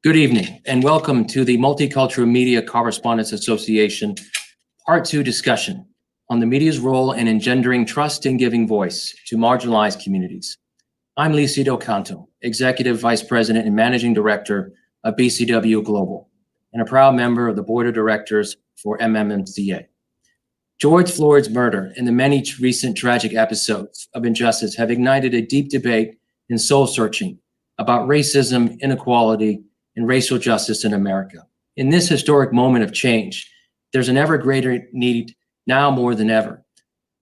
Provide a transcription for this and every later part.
Good evening and welcome to the Multicultural Media Correspondents Association Part 2 discussion on the media's role in engendering trust and giving voice to marginalized communities. I'm Lisi Del Canto, Executive Vice President and Managing Director of BCW Global, and a proud member of the Board of Directors for MMCA. George Floyd's murder and the many recent tragic episodes of injustice have ignited a deep debate and soul-searching about racism, inequality, and racial justice in America. In this historic moment of change, there's an ever greater need, now more than ever,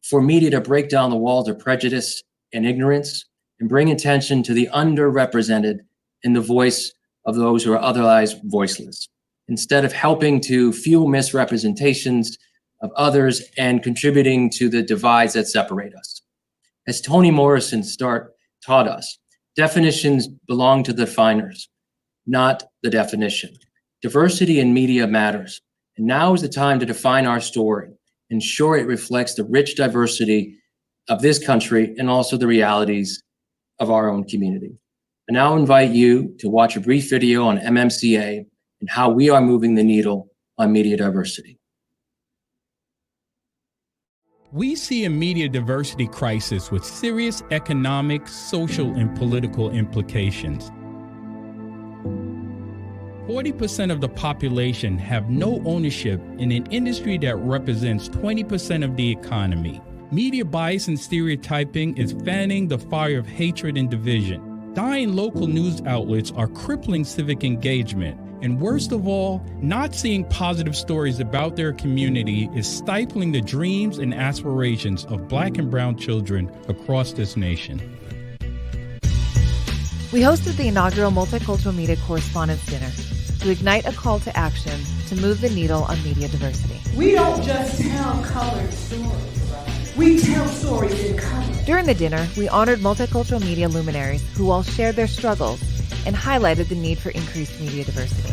for media to break down the walls of prejudice and ignorance and bring attention to the underrepresented and the voice of those who are otherwise voiceless, instead of helping to fuel misrepresentations of others and contributing to the divides that separate us. As Toni Morrison taught us, definitions belong to the definers, not the definition. Diversity in media matters, and now is the time to define our story, ensure it reflects the rich diversity of this country and also the realities of our own community. I now invite you to watch a brief video on MMCA and how we are moving the needle on media diversity. We see a media diversity crisis with serious economic, social, and political implications. 40% of the population have no ownership in an industry that represents 20% of the economy. Media bias and stereotyping is fanning the fire of hatred and division. Dying local news outlets are crippling civic engagement. And worst of all, not seeing positive stories about their community is stifling the dreams and aspirations of Black and brown children across this nation. We hosted the inaugural Multicultural Media Correspondents Dinner to ignite a call to action to move the needle on media diversity. We don't just tell colored stories. We tell stories in color. During the dinner, we honored multicultural media luminaries who all shared their struggles and highlighted the need for increased media diversity.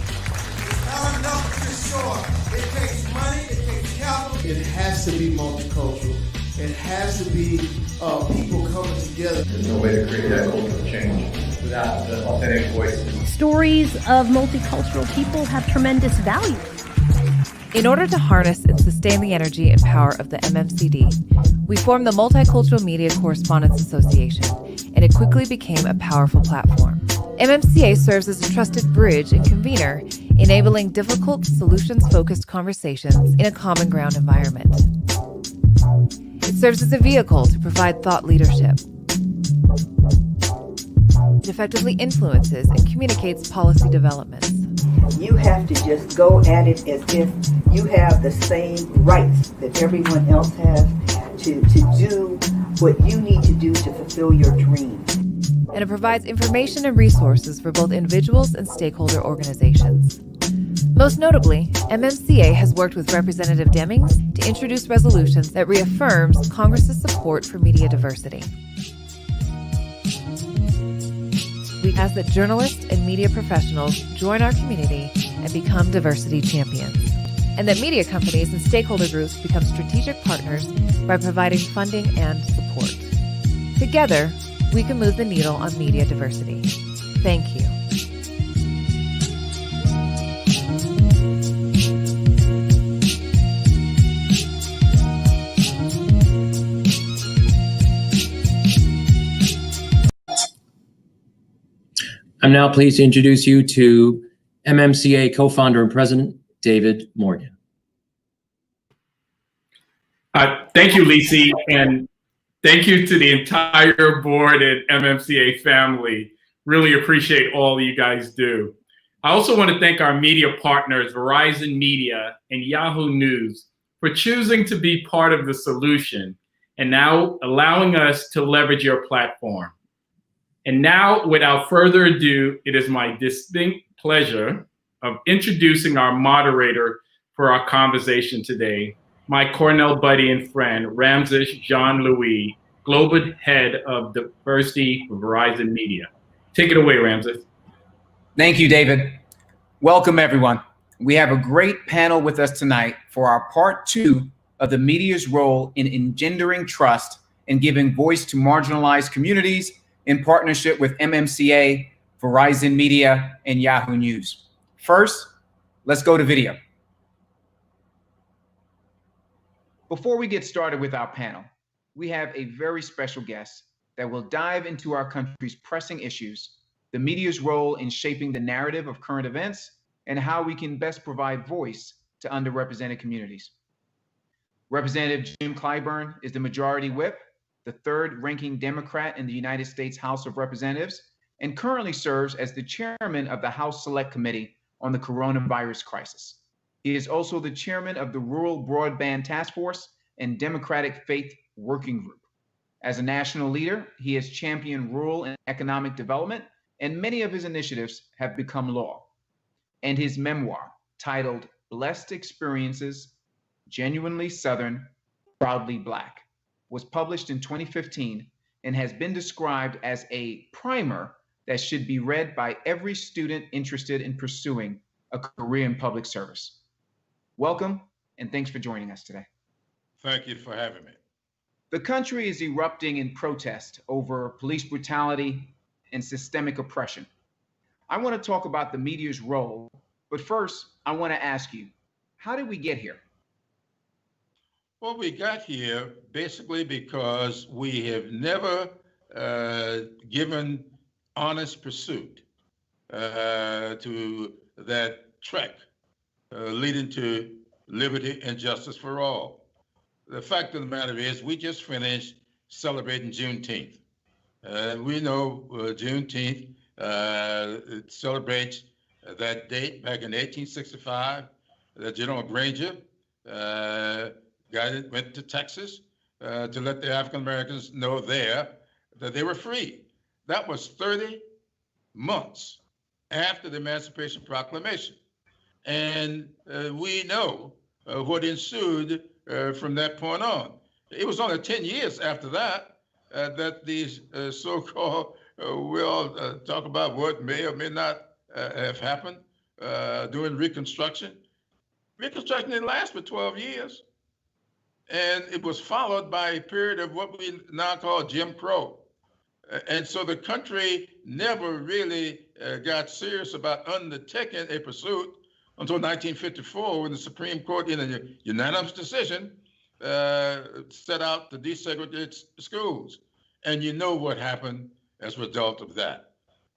Not enough to shore. It takes money, it takes capital. It has to be multicultural. It has to be people coming together. There's no way to create that cultural change without the authentic voices. Stories of multicultural people have tremendous value. In order to harness and sustain the energy and power of the MMCD, we formed the Multicultural Media Correspondents Association, and it quickly became a powerful platform. MMCA serves as a trusted bridge and convener, enabling difficult, solutions-focused conversations in a common ground environment. It serves as a vehicle to provide thought leadership. It effectively influences and communicates policy developments. You have to just go at it as if you have the same rights that everyone else has to do what you need to do to fulfill your dream. And it provides information and resources for both individuals and stakeholder organizations. Most notably, MMCA has worked with Representative Demings to introduce resolutions that reaffirms Congress's support for media diversity. We ask that journalists and media professionals join our community and become diversity champions, and that media companies and stakeholder groups become strategic partners by providing funding and support. Together, we can move the needle on media diversity. Thank you. I'm now pleased to introduce you to MMCA co-founder and president, David Morgan. Thank you, Lisi, and thank you to the entire board and MMCA family. Really appreciate all you guys do. I also want to thank our media partners, Verizon Media and Yahoo News, for choosing to be part of the solution and now allowing us to leverage your platform. And now, without further ado, it is my distinct pleasure of introducing our moderator for our conversation today, my Cornell buddy and friend, Ramses Jean-Louis, Global Head of Diversity for Verizon Media. Take it away, Ramses. Thank you, David. Welcome, everyone. We have a great panel with us tonight for our part 2 of the media's role in engendering trust and giving voice to marginalized communities in partnership with MMCA Verizon Media, and Yahoo News. First, let's go to video. Before we get started with our panel, we have a very special guest that will dive into our country's pressing issues, the media's role in shaping the narrative of current events, and how we can best provide voice to underrepresented communities. Representative Jim Clyburn is the Majority Whip, the third-ranking Democrat in the United States House of Representatives, and currently serves as the chairman of the House Select Committee on the Coronavirus Crisis. He is also the chairman of the Rural Broadband Task Force and Democratic Faith Working Group. As a national leader, he has championed rural and economic development, and many of his initiatives have become law. And his memoir, titled Blessed Experiences, Genuinely Southern, Proudly Black, was published in 2015 and has been described as a primer that should be read by every student interested in pursuing a career in public service. Welcome, and thanks for joining us today. Thank you for having me. The country is erupting in protest over police brutality and systemic oppression. I want to talk about the media's role, but first, I want to ask you, how did we get here? Well, we got here basically because we have never given honest pursuit to that trek leading to liberty and justice for all. The fact of the matter is we just finished celebrating Juneteenth. We know Juneteenth it celebrates that date back in 1865 that General Granger went to Texas to let the African Americans know there that they were free. That was 30 months after the Emancipation Proclamation. And we know what ensued from that point on. It was only 10 years after that that these so-called, we'll talk about what may or may not have happened during Reconstruction. Reconstruction didn't last for 12 years. And it was followed by a period of what we now call Jim Crow. And so the country never really got serious about undertaking a pursuit until 1954, when the Supreme Court, in a unanimous decision, set out to desegregate schools. And you know what happened as a result of that.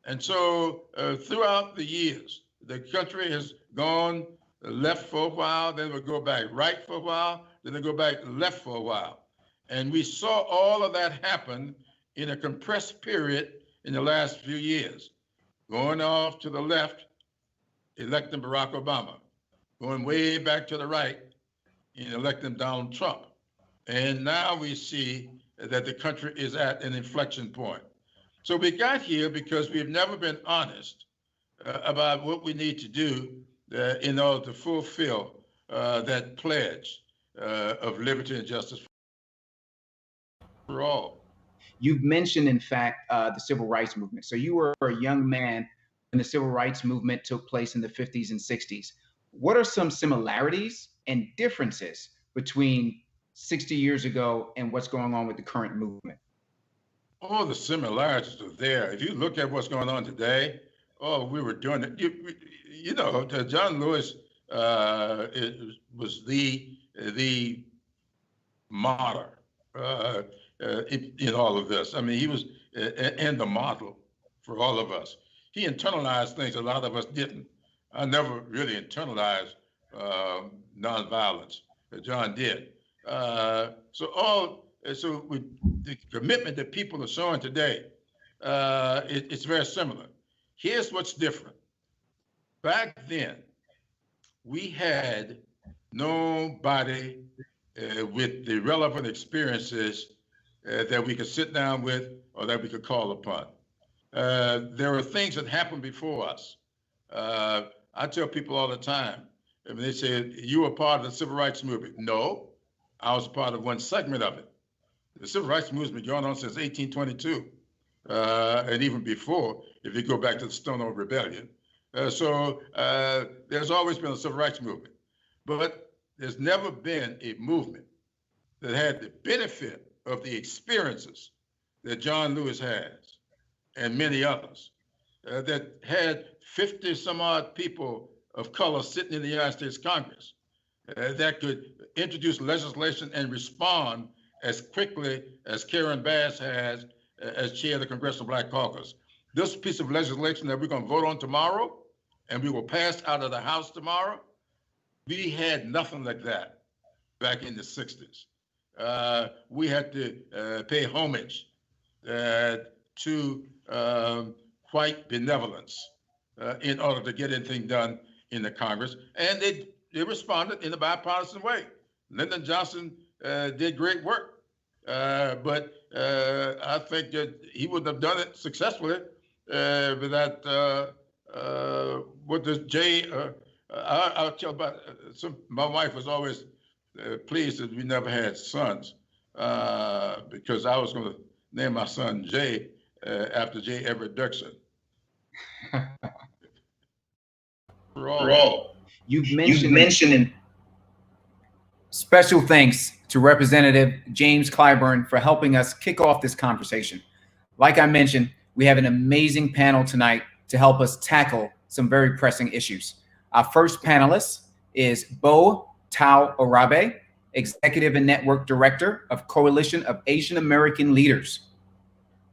And so throughout the years, the country has gone left for a while, then we'll go back right for a while, then they go back left for a while. And we saw all of that happen in a compressed period in the last few years. Going off to the left, electing Barack Obama. Going way back to the right, in electing Donald Trump. And now we see that the country is at an inflection point. So we got here because we've never been honest about what we need to do in order to fulfill that pledge of liberty and justice for all. You've mentioned, in fact, the civil rights movement. So you were a young man when the civil rights movement took place in the 50s and 60s. What are some similarities and differences between 60 years ago and what's going on with the current movement? Oh, the similarities are there. If you look at what's going on today, we were doing it. You know, John Lewis was the martyr in all of this. I mean, he was and the model for all of us. He internalized things a lot of us didn't. I never really internalized nonviolence. John did. So the commitment that people are showing today, it's very similar. Here's what's different. Back then, we had nobody with the relevant experiences that we could sit down with or that we could call upon. There were things that happened before us. I tell people all the time, and they say, you were part of the civil rights movement. No, I was a part of one segment of it. The civil rights movement has been going on since 1822, and even before, if you go back to the Stonewall Rebellion. So there's always been a civil rights movement, but there's never been a movement that had the benefit of the experiences that John Lewis has and many others. that had 50 some odd people of color sitting in the United States Congress that could introduce legislation and respond as quickly as Karen Bass has as chair of the Congressional Black Caucus. This piece of legislation that we're going to vote on tomorrow and we will pass out of the House tomorrow, we had nothing like that back in the 60s. We had to pay homage to white benevolence in order to get anything done in the Congress. And they responded in a bipartisan way. Lyndon Johnson did great work, but I think that he wouldn't have done it successfully without what does Jay, I'll tell about, my wife was always pleased that we never had sons because I was going to name my son Jay after J. Everett Dirksen. You've mentioned special thanks to Representative James Clyburn for helping us kick off this conversation. Like I mentioned, we have an amazing panel tonight to help us tackle some very pressing issues. Our first panelist is Bo Thao-Urabe, Executive and Network Director of Coalition of Asian American Leaders.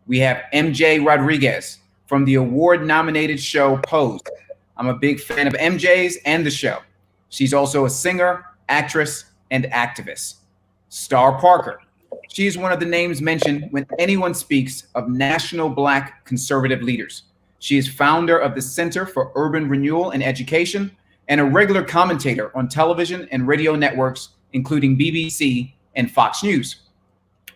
We have MJ Rodriguez from the award-nominated show Pose. I'm a big fan of MJ's and the show. She's also a singer, actress, and activist. Star Parker. She is one of the names mentioned when anyone speaks of national Black conservative leaders. She is founder of the Center for Urban Renewal and Education and a regular commentator on television and radio networks, including BBC and Fox News.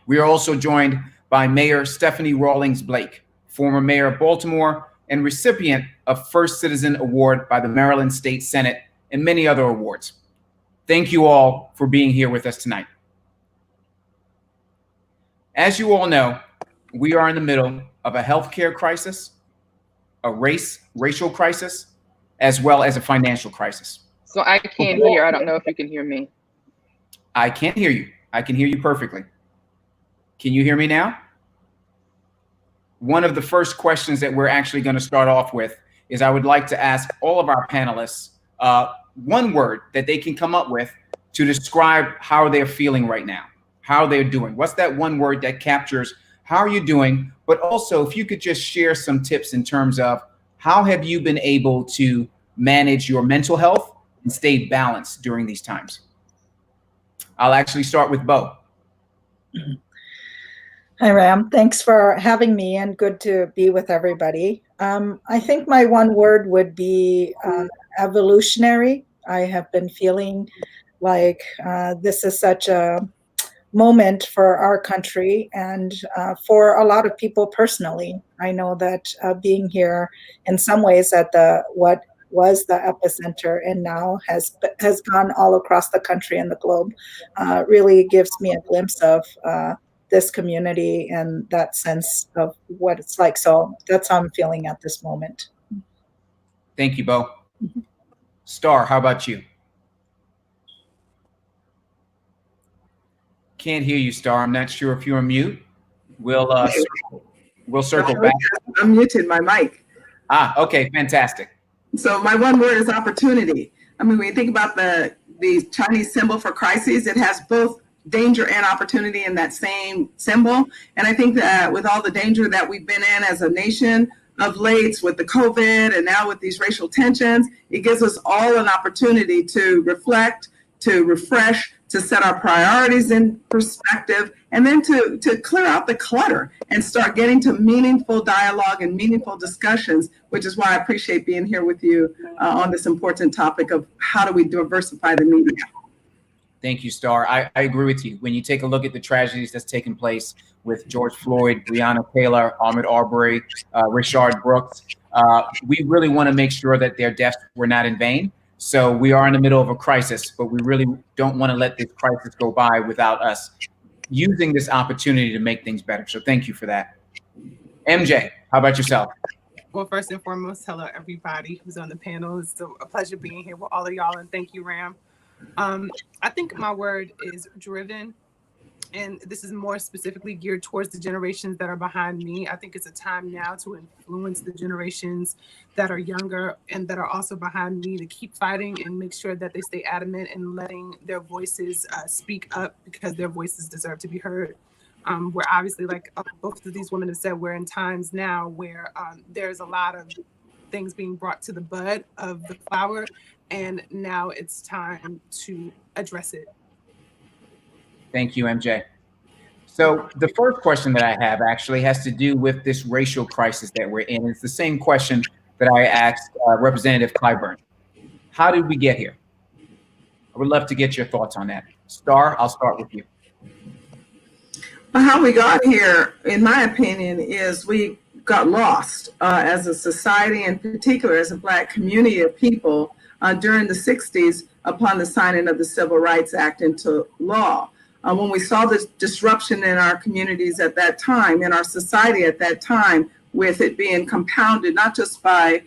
We are also joined by Mayor Stephanie Rawlings-Blake, former mayor of Baltimore and recipient of First Citizen Award by the Maryland State Senate and many other awards. Thank you all for being here with us tonight. As you all know, we are in the middle of a healthcare crisis, a racial crisis, as well as a financial crisis. So I can't hear. I don't know if you can hear me. I can't hear you. I can hear you perfectly. Can you hear me now? One of the first questions that we're actually going to start off with is I would like to ask all of our panelists one word that they can come up with to describe how they're feeling right now, how they're doing. What's that one word that captures how are you doing? But also, if you could just share some tips in terms of how have you been able to manage your mental health and stay balanced during these times? I'll actually start with Bo. Hi, Ram. Thanks for having me and good to be with everybody. I think my one word would be evolutionary. I have been feeling like this is such a moment for our country and for a lot of people personally. I know that being here in some ways at what was the epicenter and now has gone all across the country and the globe really gives me a glimpse of this community and that sense of what it's like. So that's how I'm feeling at this moment. Thank you, Bo. Star, how about you? Can't hear you, Star. I'm not sure if you're on mute. We'll circle back. I'm muted, my mic. Okay, fantastic. So my one word is opportunity. I mean, when you think about the Chinese symbol for crises, it has both danger and opportunity in that same symbol. And I think that with all the danger that we've been in as a nation of late with the COVID and now with these racial tensions, it gives us all an opportunity to reflect, to refresh, to set our priorities in perspective, and then to clear out the clutter and start getting to meaningful dialogue and meaningful discussions, which is why I appreciate being here with you on this important topic of how do we diversify the media. Thank you, Star. I agree with you. When you take a look at the tragedies that's taken place with George Floyd, Breonna Taylor, Ahmaud Arbery, Rayshard Brooks, we really want to make sure that their deaths were not in vain. So we are in the middle of a crisis, but we really don't want to let this crisis go by without us using this opportunity to make things better. So thank you for that. MJ, how about yourself? Well, first and foremost, hello, everybody who's on the panel. It's a pleasure being here with all of y'all, and thank you, Ram. I think my word is driven. and this is more specifically geared towards the generations that are behind me. I think it's a time now to influence the generations that are younger and that are also behind me to keep fighting and make sure that they stay adamant and letting their voices speak up, because their voices deserve to be heard. We're obviously, like both of these women have said, we're in times now where there's a lot of things being brought to the bud of the flower, and now it's time to address it. Thank you, MJ. So the first question that I have actually has to do with this racial crisis that we're in. It's the same question that I asked Representative Clyburn. How did we get here? I would love to get your thoughts on that. Star, I'll start with you. Well, how we got here, in my opinion, is we got lost as a society, in particular as a Black community of people during the 60s upon the signing of the Civil Rights Act into law. When we saw this disruption in our communities at that time, in our society at that time, with it being compounded not just by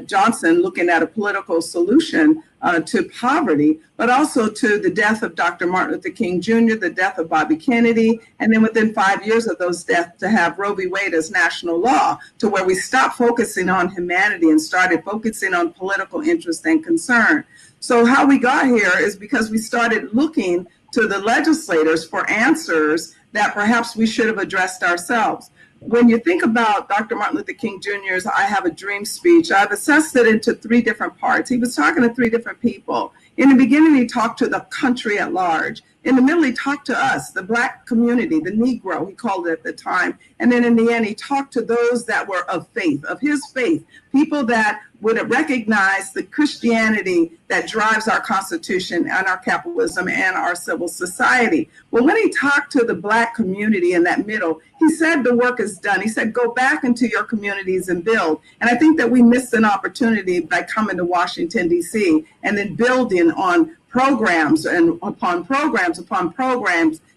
Johnson looking at a political solution to poverty, but also to the death of Dr. Martin Luther King Jr., the death of Bobby Kennedy, and then within 5 years of those deaths to have Roe v. Wade as national law, to where we stopped focusing on humanity and started focusing on political interest and concern. So how we got here is because we started looking to the legislators for answers that perhaps we should have addressed ourselves. When you think about Dr. Martin Luther King Jr.'s I Have a Dream speech, I've assessed it into three different parts. He was talking to three different people. In the beginning, he talked to the country at large. In the middle, he talked to us, the Black community, the Negro, he called it at the time. And then in the end, he talked to those that were of faith, of his faith, people that would recognize the Christianity that drives our Constitution and our capitalism and our civil society. Well, when he talked to the Black community in that middle, he said the work is done. He said, go back into your communities and build. And I think that we missed an opportunity by coming to Washington, D.C., and then building on programs and upon programs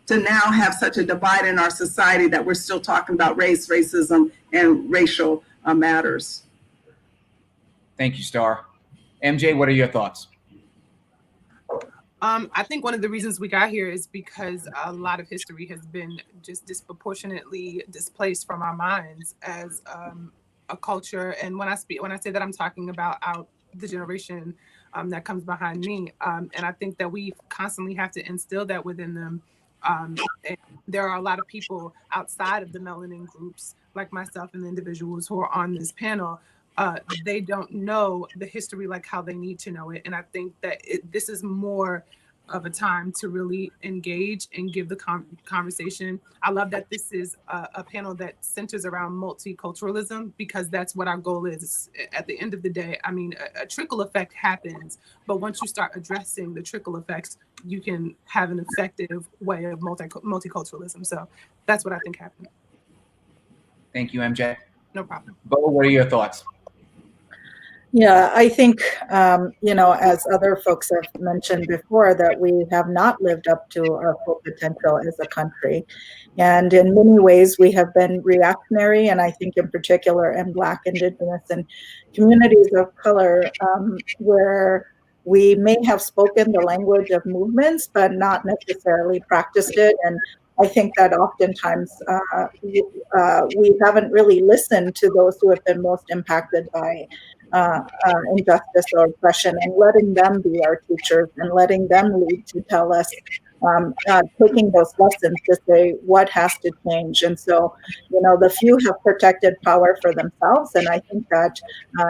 to now have such a divide in our society that we're still talking about race, racism, and racial matters. Thank you, Star. MJ, what are your thoughts? I think one of the reasons we got here is because a lot of history has been just disproportionately displaced from our minds as a culture. And when I say that, I'm talking about the generation that comes behind me. And I think that we constantly have to instill that within them. And there are a lot of people outside of the melanin groups, like myself and the individuals who are on this panel. They don't know the history like how they need to know it. And I think that this is more of a time to really engage and give the conversation. I love that this is a panel that centers around multiculturalism, because that's what our goal is. At the end of the day, I mean, a trickle effect happens, but once you start addressing the trickle effects, you can have an effective way of multiculturalism. So that's what I think happened. Thank you, MJ. No problem. Bo, what are your thoughts? Yeah, I think, as other folks have mentioned before, that we have not lived up to our full potential as a country. And in many ways, we have been reactionary, and I think in particular in Black, Indigenous, and communities of color, where we may have spoken the language of movements, but not necessarily practiced it. And I think that oftentimes we haven't really listened to those who have been most impacted by injustice or oppression, and letting them be our teachers and letting them lead to tell us, taking those lessons to say what has to change. And so, the few have protected power for themselves, and I think that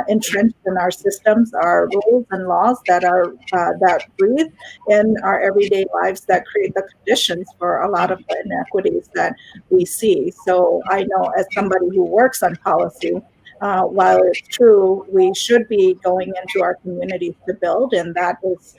entrenched in our systems are rules and laws that are that breathe in our everyday lives, that create the conditions for a lot of the inequities that we see. So I know, as somebody who works on policy, while it's true, we should be going into our communities to build, and that is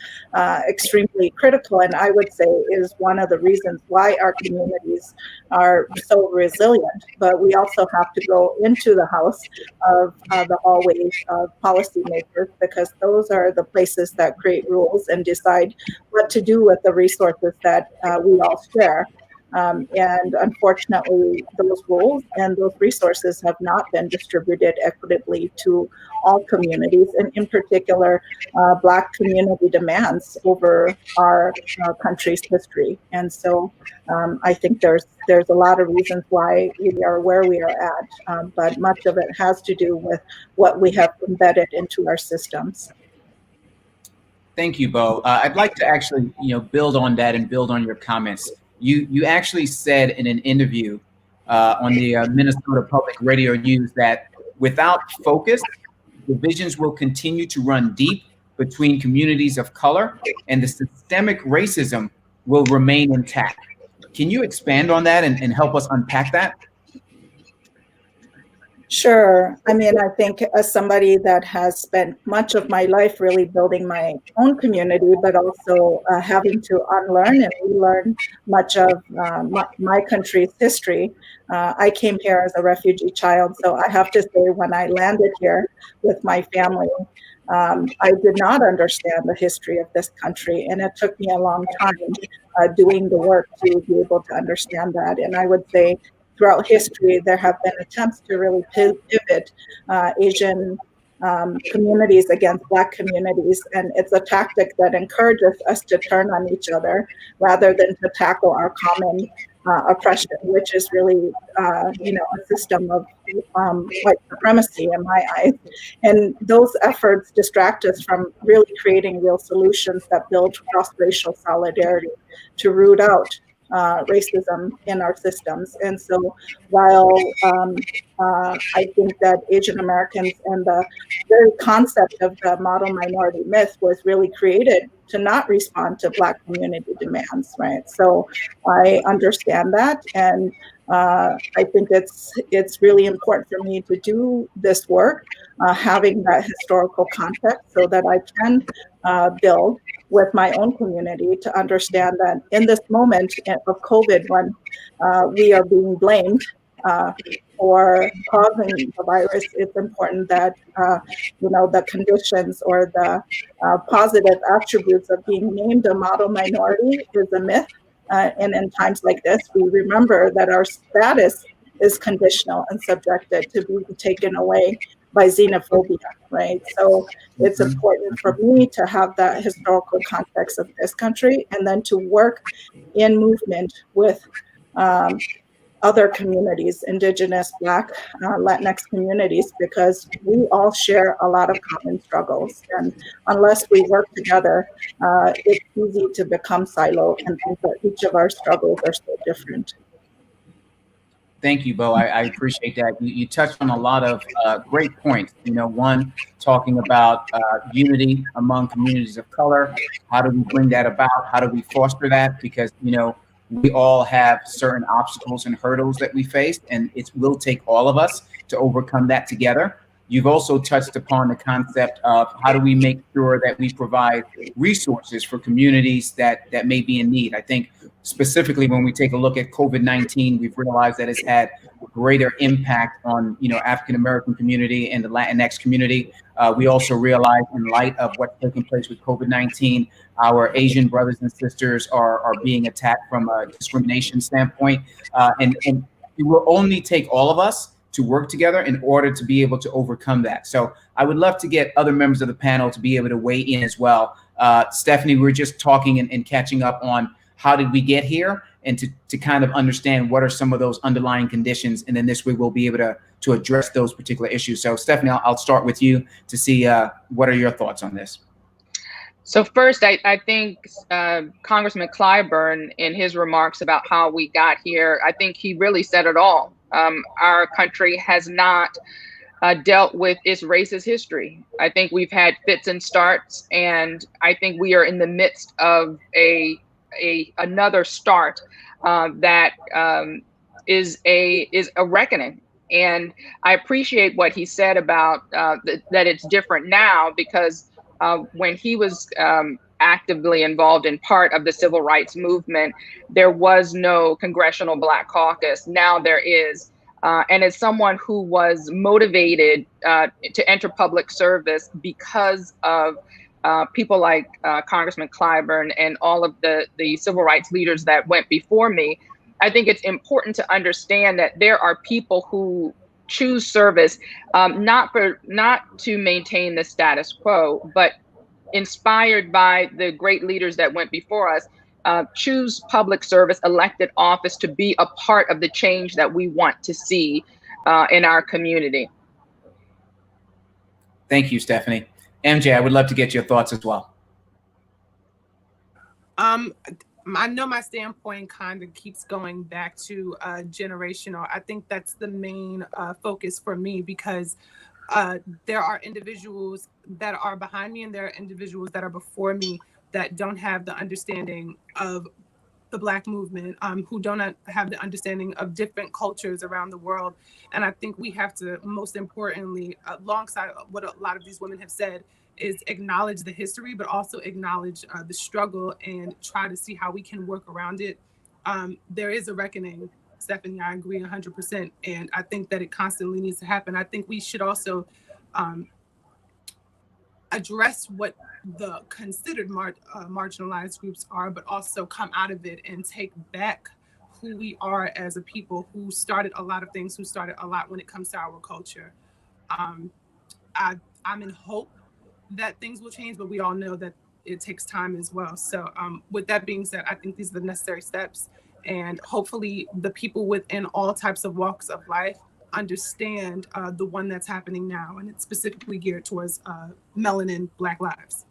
extremely critical, and I would say is one of the reasons why our communities are so resilient. But we also have to go into the house of the hallways of policymakers, because those are the places that create rules and decide what to do with the resources that we all share. And unfortunately, those rules and those resources have not been distributed equitably to all communities, and in particular, Black community demands over our country's history. And so I think there's a lot of reasons why we are where we are at, but much of it has to do with what we have embedded into our systems. Thank you, Bo. I'd like to actually, build on that and build on your comments. You actually said in an interview on the Minnesota Public Radio News that without focus, divisions will continue to run deep between communities of color, and the systemic racism will remain intact. Can you expand on that and help us unpack that? Sure. I mean, I think as somebody that has spent much of my life really building my own community, but also having to unlearn and relearn much of my country's history. I came here as a refugee child, so I have to say when I landed here with my family, I did not understand the history of this country, and it took me a long time doing the work to be able to understand that. And I would say throughout history, there have been attempts to really pivot Asian communities against Black communities. And it's a tactic that encourages us to turn on each other rather than to tackle our common oppression, which is really, a system of white supremacy in my eyes. And those efforts distract us from really creating real solutions that build cross-racial solidarity to root out racism in our systems. And so while I think that Asian Americans and the very concept of the model minority myth was really created to not respond to Black community demands, right? So I understand that, and I think it's really important for me to do this work, having that historical context so that I can build with my own community to understand that in this moment of COVID, when we are being blamed for causing the virus, it's important that the conditions or the positive attributes of being named a model minority is a myth. And in times like this, we remember that our status is conditional and subjected to being taken away by xenophobia, right? So it's important for me to have that historical context of this country and then to work in movement with other communities, Indigenous, Black, Latinx communities, because we all share a lot of common struggles. And unless we work together, it's easy to become siloed and think that each of our struggles are so different. Thank you, Bo. I appreciate that. You touched on a lot of great points. One, talking about unity among communities of color. How do we bring that about? How do we foster that? Because, we all have certain obstacles and hurdles that we face, and it will take all of us to overcome that together. You've also touched upon the concept of how do we make sure that we provide resources for communities that may be in need. I think specifically when we take a look at COVID-19, we've realized that it's had a greater impact on, African-American community and the Latinx community. We also realize in light of what's taking place with COVID-19, our Asian brothers and sisters are being attacked from a discrimination standpoint. And it will only take all of us to work together in order to be able to overcome that. So I would love to get other members of the panel to be able to weigh in as well. Stephanie, we were just talking and catching up on how did we get here and to kind of understand what are some of those underlying conditions. And then this way we'll be able to address those particular issues. So Stephanie, I'll start with you to see what are your thoughts on this? So first, I think Congressman Clyburn, in his remarks about how we got here, I think he really said it all. Our country has not dealt with its racist history. I think we've had fits and starts, and I think we are in the midst of another start that is a reckoning. And I appreciate what he said about that it's different now, because when he was actively involved in part of the civil rights movement, there was no Congressional Black Caucus. Now there is. And as someone who was motivated to enter public service because of people like Congressman Clyburn and all of the civil rights leaders that went before me, I think it's important to understand that there are people who choose service not to maintain the status quo, but inspired by the great leaders that went before us, choose public service, elected office to be a part of the change that we want to see in our community. Thank you, Stephanie. MJ, I would love to get your thoughts as well. I know my standpoint kind of keeps going back to generational. I think that's the main focus for me, because there are individuals that are behind me and there are individuals that are before me that don't have the understanding of the Black movement, who don't have the understanding of different cultures around the world. And I think we have to, most importantly, alongside what a lot of these women have said, is acknowledge the history, but also acknowledge the struggle and try to see how we can work around it. There is a reckoning, Stephanie, I agree 100%. And I think that it constantly needs to happen. I think we should also address what the considered marginalized groups are, but also come out of it and take back who we are as a people who started a lot of things, who started a lot when it comes to our culture. I'm in hope that things will change, but we all know that it takes time as well. So with that being said, I think these are the necessary steps, and hopefully the people within all types of walks of life understand the one that's happening now, and it's specifically geared towards melanin Black lives.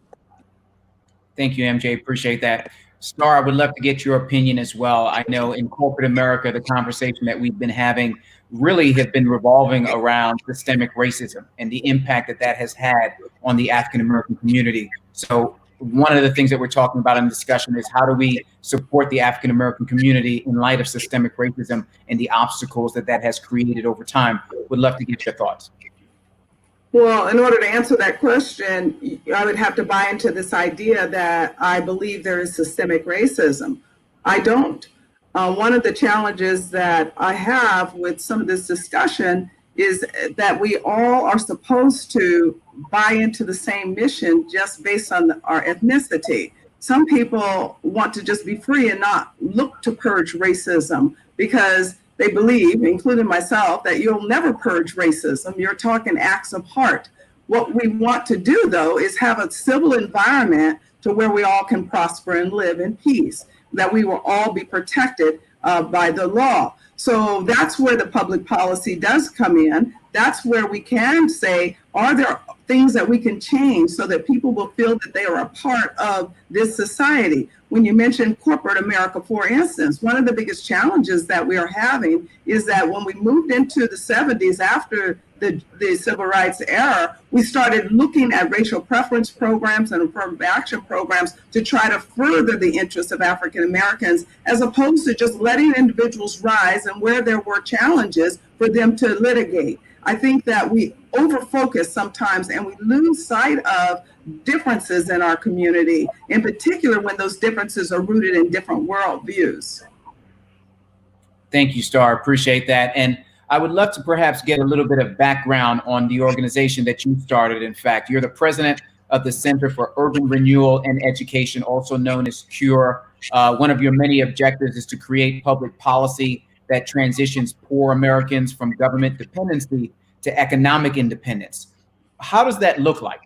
Thank you, MJ. Appreciate that. Star, I would love to get your opinion as well. I know in corporate America, the conversation that we've been having really have been revolving around systemic racism and the impact that that has had on the African-American community. So one of the things that we're talking about in the discussion is how do we support the African-American community in light of systemic racism and the obstacles that that has created over time. Would love to get your thoughts. Well, in order to answer that question, I would have to buy into this idea that I believe there is systemic racism. I don't. One of the challenges that I have with some of this discussion is that we all are supposed to buy into the same mission just based on our ethnicity. Some people want to just be free and not look to purge racism because they believe, including myself, that you'll never purge racism. You're talking acts of heart. What we want to do, though, is have a civil environment to where we all can prosper and live in peace, that we will all be protected by the law. So that's where the public policy does come in. That's where we can say, are there things that we can change so that people will feel that they are a part of this society? When you mention corporate America, for instance, one of the biggest challenges that we are having is that when we moved into the 70s after the civil rights era, we started looking at racial preference programs and affirmative action programs to try to further the interests of African Americans, as opposed to just letting individuals rise and where there were challenges for them to litigate. I think that we overfocus sometimes and we lose sight of differences in our community, in particular when those differences are rooted in different worldviews. Thank you, Star. Appreciate that. And I would love to perhaps get a little bit of background on the organization that you started. In fact, you're the president of the Center for Urban Renewal and Education, also known as CURE. One of your many objectives is to create public policy that transitions poor Americans from government dependency to economic independence. How does that look like?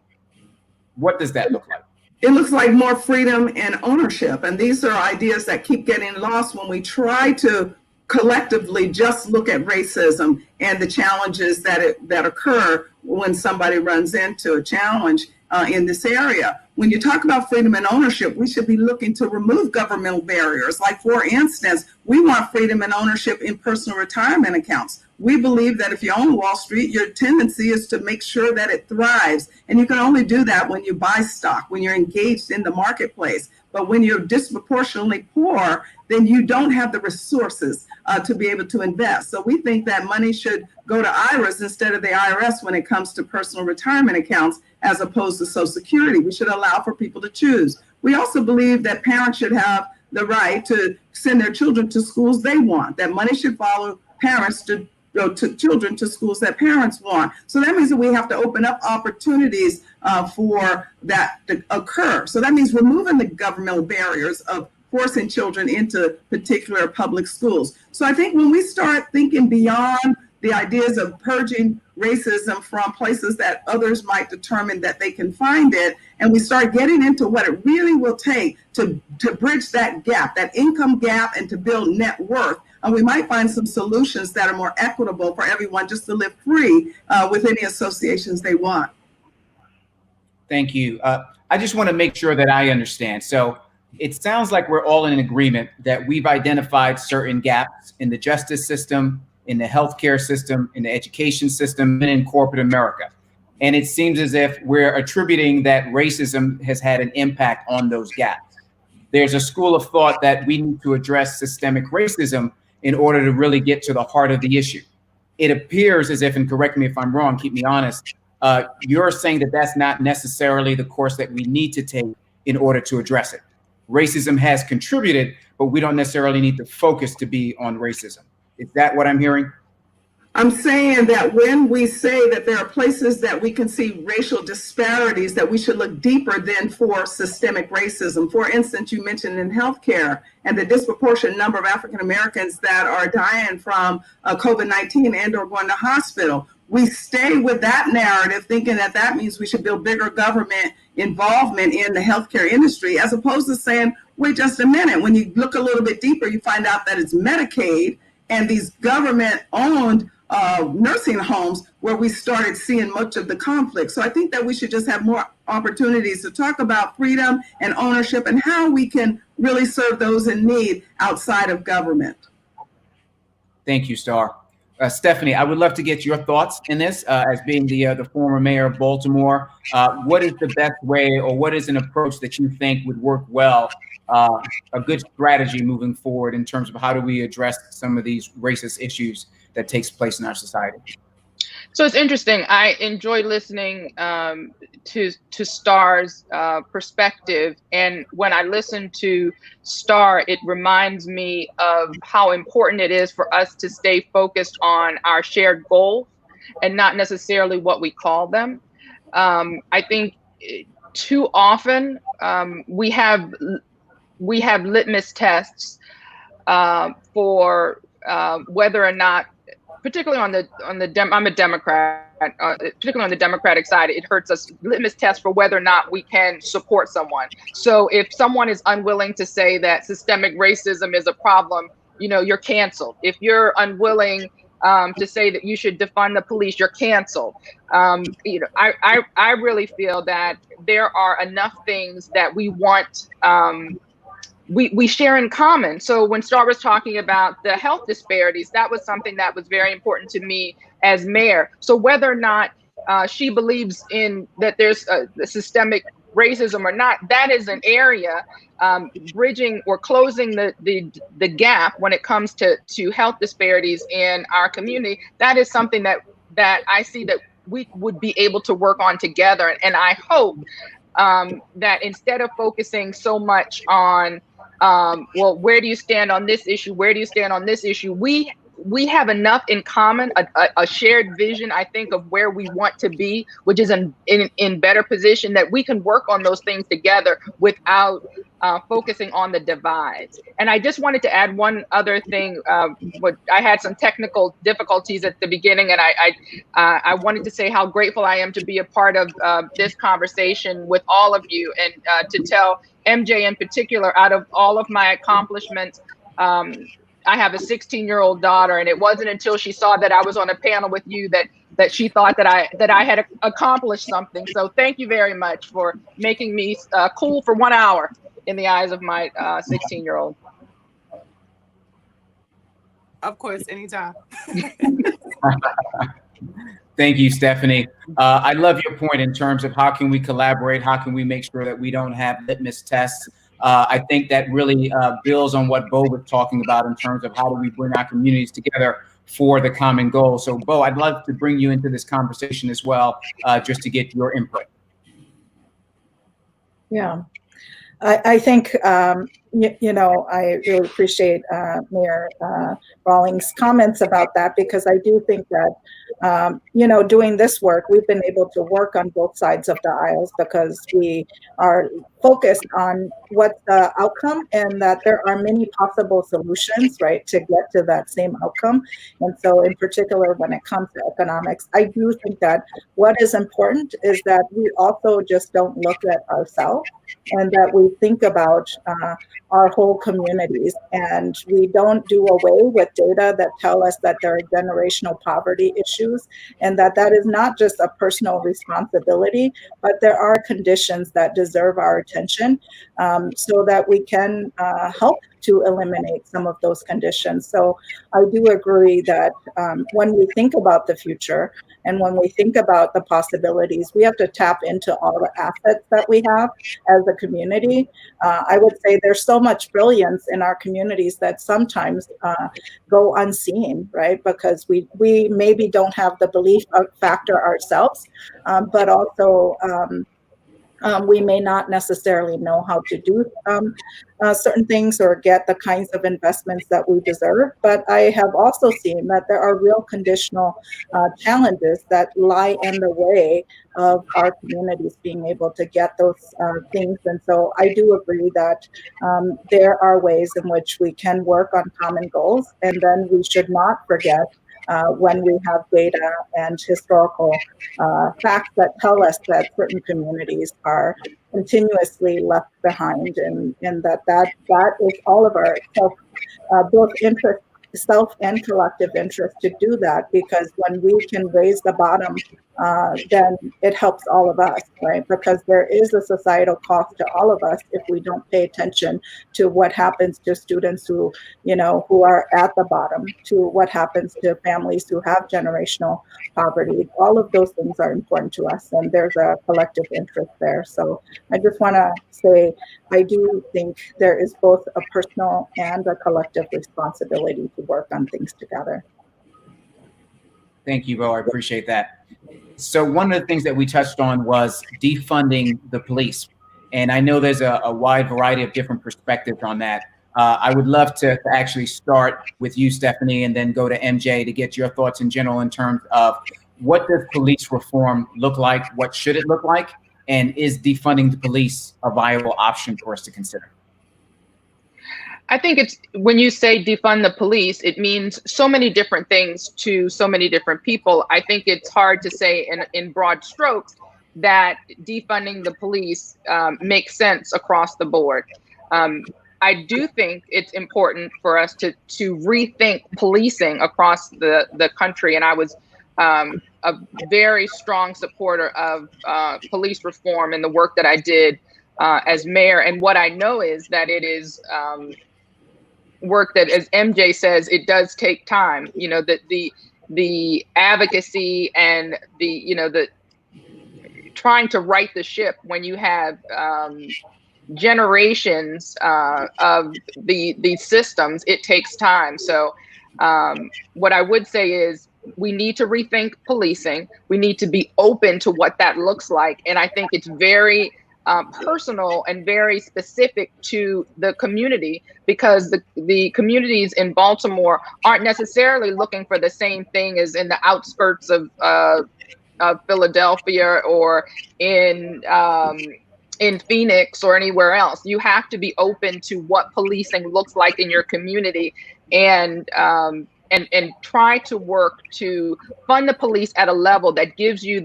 What does that look like? It looks like more freedom and ownership. And these are ideas that keep getting lost when we try to collectively just look at racism and the challenges that occur when somebody runs into a challenge in this area. When you talk about freedom and ownership, we should be looking to remove governmental barriers. Like, for instance, we want freedom and ownership in personal retirement accounts. We believe that if you own Wall Street, your tendency is to make sure that it thrives. And you can only do that when you buy stock, when you're engaged in the marketplace. But when you're disproportionately poor, then you don't have the resources to be able to invest. So we think that money should go to IRAs instead of the IRS when it comes to personal retirement accounts, as opposed to Social Security. We should allow for people to choose. We also believe that parents should have the right to send their children to schools they want, that money should follow parents to go to children to schools that parents want. So that means that we have to open up opportunities for that to occur. So that means removing the governmental barriers of forcing children into particular public schools. So I think when we start thinking beyond the ideas of purging racism from places that others might determine that they can find it, and we start getting into what it really will take to bridge that gap, that income gap, and to build net worth, and we might find some solutions that are more equitable for everyone just to live free with any associations they want. Thank you. I just want to make sure that I understand. So it sounds like we're all in agreement that we've identified certain gaps in the justice system, in the healthcare system, in the education system, and in corporate America. And it seems as if we're attributing that racism has had an impact on those gaps. There's a school of thought that we need to address systemic racism in order to really get to the heart of the issue. It appears as if, and correct me if I'm wrong, keep me honest, you're saying that that's not necessarily the course that we need to take in order to address it. Racism has contributed, but we don't necessarily need the focus to be on racism. Is that what I'm hearing? I'm saying that when we say that there are places that we can see racial disparities, that we should look deeper than for systemic racism. For instance, you mentioned in healthcare and the disproportionate number of African Americans that are dying from COVID-19 and or going to hospital. We stay with that narrative thinking that that means we should build bigger government involvement in the healthcare industry, as opposed to saying, wait just a minute, when you look a little bit deeper, you find out that it's Medicaid and these government-owned nursing homes where we started seeing much of the conflict. So I think that we should just have more opportunities to talk about freedom and ownership and how we can really serve those in need outside of government. Thank you, Star. Stephanie, I would love to get your thoughts in this as being the former mayor of Baltimore. What is the best way, or what is an approach that you think would work well, a good strategy moving forward in terms of how do we address some of these racist issues that takes place in our society? So it's interesting. I enjoy listening to Star's perspective, and when I listen to Star, it reminds me of how important it is for us to stay focused on our shared goals and not necessarily what we call them. I think too often we have litmus tests for whether or not, particularly I'm a Democrat, particularly on the Democratic side, it hurts us. Litmus test for whether or not we can support someone. So if someone is unwilling to say that systemic racism is a problem, you're canceled. If you're unwilling to say that you should defund the police, you're canceled. I really feel that there are enough things that we want. We share in common. So when Star was talking about the health disparities, that was something that was very important to me as mayor. So whether or not she believes in that there's a systemic racism or not, that is an area bridging or closing the gap when it comes to health disparities in our community. That is something that I see that we would be able to work on together. And I hope that instead of focusing so much on well, where do you stand on this issue? Where do you stand on this issue? We have enough in common, a shared vision, I think, of where we want to be, which is in better position, that we can work on those things together without focusing on the divides. And I just wanted to add one other thing. I had some technical difficulties at the beginning, and I wanted to say how grateful I am to be a part of this conversation with all of you, and to tell MJ in particular, out of all of my accomplishments, I have a 16-year-old daughter, and it wasn't until she saw that I was on a panel with you that she thought that I had accomplished something. So thank you very much for making me cool for 1 hour in the eyes of my 16-year-old. Of course, anytime. Thank you, Stephanie. I love your point in terms of how can we collaborate? How can we make sure that we don't have litmus tests? I think that really builds on what Bo was talking about in terms of how do we bring our communities together for the common goal. So, Bo, I'd love to bring you into this conversation as well, just to get your input. Yeah, I think I really appreciate Mayor Rawlings' comments about that, because I do think that, doing this work, we've been able to work on both sides of the aisles because we are focused on what's the outcome and that there are many possible solutions, right, to get to that same outcome. And so in particular, when it comes to economics, I do think that what is important is that we also just don't look at ourselves, and that we think about our whole communities, and we don't do away with data that tell us that there are generational poverty issues, and that is not just a personal responsibility, but there are conditions that deserve our attention, so that we can help to eliminate some of those conditions. So I do agree that when we think about the future and when we think about the possibilities, we have to tap into all the assets that we have as a community. I would say there's so much brilliance in our communities that sometimes go unseen, right? Because we maybe don't have the belief factor ourselves, but also we may not necessarily know how to do certain things or get the kinds of investments that we deserve. But I have also seen that there are real conditional challenges that lie in the way of our communities being able to get those things. And so I do agree that there are ways in which we can work on common goals, and then we should not forget when we have data and historical facts that tell us that certain communities are continuously left behind, and that is all of our both interest, self and collective interest to do that, because when we can raise the bottom, then it helps all of us, right? Because there is a societal cost to all of us if we don't pay attention to what happens to students who are at the bottom, to what happens to families who have generational poverty. All of those things are important to us, and there's a collective interest there. So I just want to say, I do think there is both a personal and a collective responsibility to work on things together. Thank you, Bo. I appreciate that. So one of the things that we touched on was defunding the police. And I know there's a wide variety of different perspectives on that. I would love to actually start with you, Stephanie, and then go to MJ to get your thoughts in general in terms of what does police reform look like? What should it look like? And is defunding the police a viable option for us to consider? I think it's, when you say defund the police, it means so many different things to so many different people. I think it's hard to say in broad strokes that defunding the police makes sense across the board. I do think it's important for us to rethink policing across the country. And I was a very strong supporter of police reform and the work that I did as mayor. And what I know is that it is work that, as MJ says, it does take time. You know, that the advocacy and the trying to right the ship when you have generations of these systems, it takes time. So what I would say is we need to rethink policing. We need to be open to what that looks like. And I think it's very personal and very specific to the community, because the communities in Baltimore aren't necessarily looking for the same thing as in the outskirts of Philadelphia or in Phoenix or anywhere else. You have to be open to what policing looks like in your community, and try to work to fund the police at a level that gives you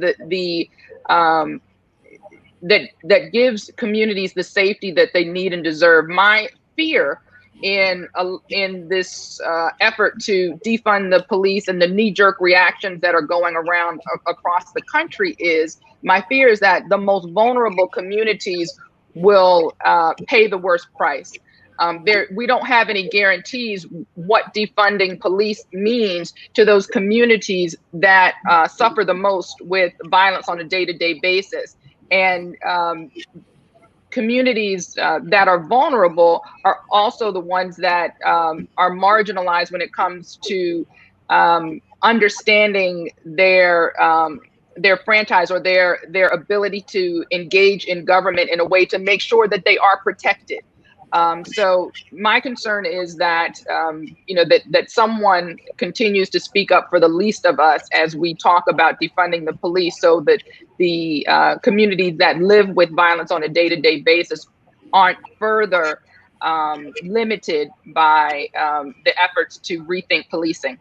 that gives communities the safety that they need and deserve. My fear in this effort to defund the police and the knee-jerk reactions that are going around across the country is, my fear is that the most vulnerable communities will pay the worst price. We don't have any guarantees what defunding police means to those communities that suffer the most with violence on a day-to-day basis. And communities that are vulnerable are also the ones that are marginalized when it comes to understanding their franchise or their ability to engage in government in a way to make sure that they are protected. So my concern is that, that someone continues to speak up for the least of us as we talk about defunding the police, so that the communities that live with violence on a day-to-day basis aren't further limited by the efforts to rethink policing.